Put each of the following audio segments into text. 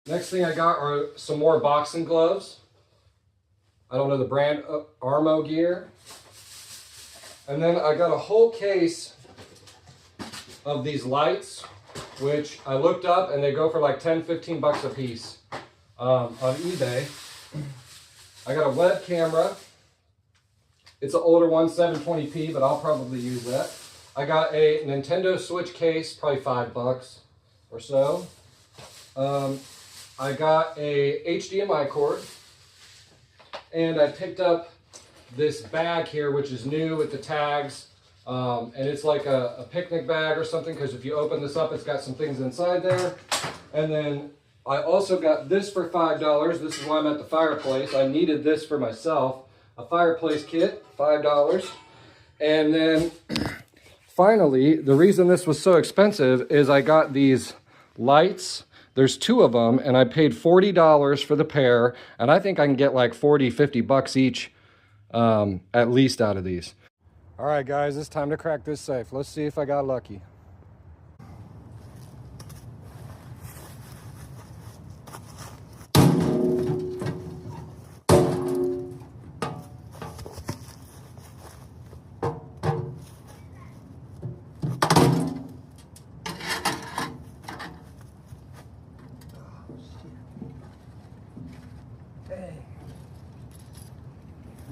Next thing I got are some more boxing gloves. I don't know the brand, Armo Gear. And then I got a whole case of these lights, which I looked up and they go for like 10, 15 bucks a piece on eBay. I got a web camera. It's an older one, 720p, but I'll probably use that. I got a Nintendo Switch case, probably $5 or so. I got a HDMI cord, and I picked up this bag here, which is new with the tags, and it's like a picnic bag or something, because if you open this up, it's got some things inside there. And then I also got this for $5. This is why I'm at the fireplace. I needed this for myself. A fireplace kit, $5. And then finally, the reason this was so expensive is I got these lights. There's 2 of them, and I paid $40 for the pair, and I think I can get like 40, 50 bucks each at least out of these. All right, guys, it's time to crack this safe. Let's see if I got lucky.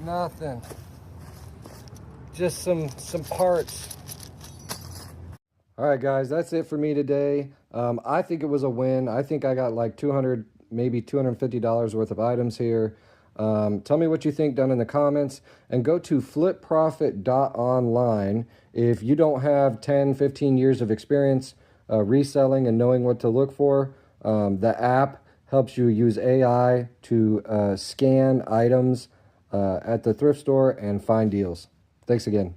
Nothing. Just some parts. All right, guys, that's it for me today. I think it was a win. I think I got like 200, maybe $250 worth of items here. Tell me what you think down in the comments, and go to flipprofit.online. If you don't have 10, 15 years of experience reselling and knowing what to look for, the app helps you use AI to scan items at the thrift store and find deals. Thanks again.